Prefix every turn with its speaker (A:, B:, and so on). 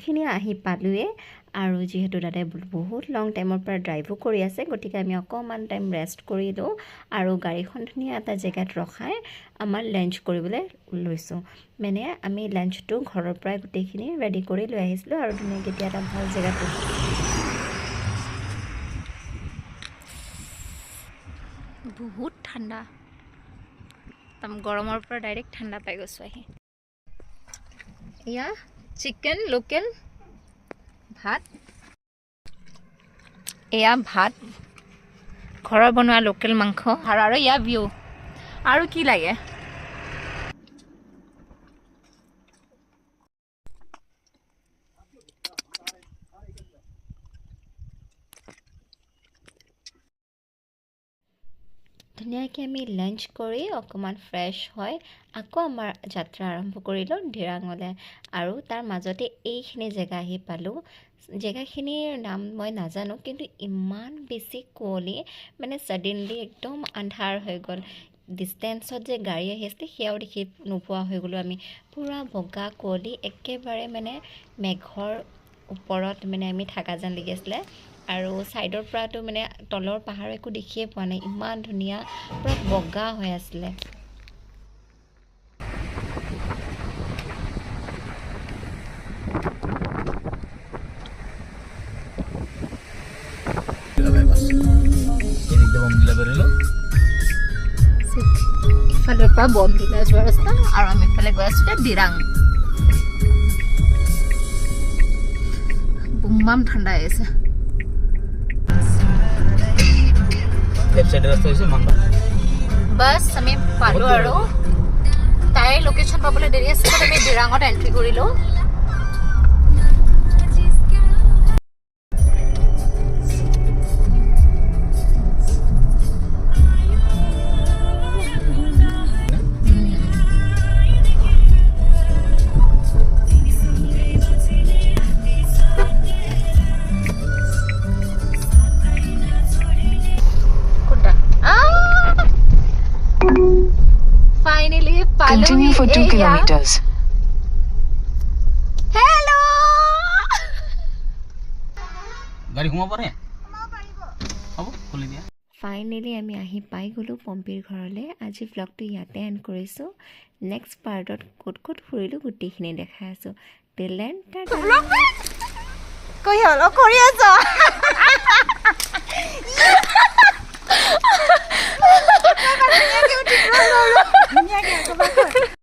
A: গোটেইখিনি আহি পালোৱে আৰু যেহেতু দাদাই বহুত লং টাইমৰ পৰা ড্ৰাইভো কৰি আছে গতিকে আমি অকণমান টাইম ৰেষ্ট কৰিলোঁ আৰু গাড়ীখন ধুনীয়া এটা জেগাত ৰখাই আমাৰ লাঞ্চ কৰিবলৈ লৈছোঁ মানে আমি লাঞ্চটো ঘৰৰ পৰাই গোটেইখিনি ৰেডি কৰি লৈ আহিছিলোঁ আৰু ধুনীয়াকৈ এতিয়া এটা ভাল জেগাত বহুত ঠাণ্ডা একদম গৰমৰ পৰা ডাইৰেক্ট ঠাণ্ডা পাই গৈছোঁ আহি এয়া চিকেন লোকেল ভাত এয়া ভাত ঘৰৰ বনোৱা লোকেল মাংস আৰু এয়া ভিউ আৰু কি লাগে ধুনীয়াকৈ আমি লাঞ্চ কৰি অকণমান ফ্ৰেছ হৈ আকৌ আমাৰ যাত্ৰা আৰম্ভ কৰিলোঁ দিৰাঙলৈ আৰু তাৰ মাজতে এইখিনি জেগা আহি পালোঁ জেগাখিনিৰ নাম মই নাজানো কিন্তু ইমান বেছি কুঁৱলী মানে ছাডেনলি একদম আন্ধাৰ হৈ গ'ল ডিষ্টেঞ্চত যে গাড়ী আহি আছিলে সেয়াও দেখি নোপোৱা হৈ গ'লোঁ আমি পূৰা বগা কুঁৱলী একেবাৰে মানে মেঘৰ ওপৰত মানে আমি থাকা যেন লাগি আছিলে আৰু ছাইডৰ পৰাতো মানে তলৰ পাহাৰ একো দেখিয়ে পোৱা নাই ইমান ধুনীয়া পূৰা বগা হৈ আছিলে ইফালৰ পৰা বমডিলা যোৱা ৰাস্তা আৰু আমি ইফালে গৈ আছোঁ দিৰাং বুম্মাম ঠাণ্ডা আহিছে বাছ আমি পালোঁ আৰু তাইৰ লোকেশ্যন পাবলৈ দেৰি আছে আমি দিৰাঙত এণ্ট্ৰি কৰিলোঁ
B: Continue for 2 kilometers.
A: Hello!
C: গাড়ী সোমাব পাৰে হ'ব খুলি দিয়া
A: ফাইনেলি আমি আহি পাই গ'লোঁ পম্পীৰ ঘৰলৈ আজি ভ্লগটো ইয়াতে এণ্ড কৰিছোঁ নেক্সট পাৰ্টত ক'ত ক'ত ফুৰিলোঁ গোটেইখিনি দেখাই আছোঁ টিল দেন কৈ হ'ল কৰি আছ ধুনীয়াকৈ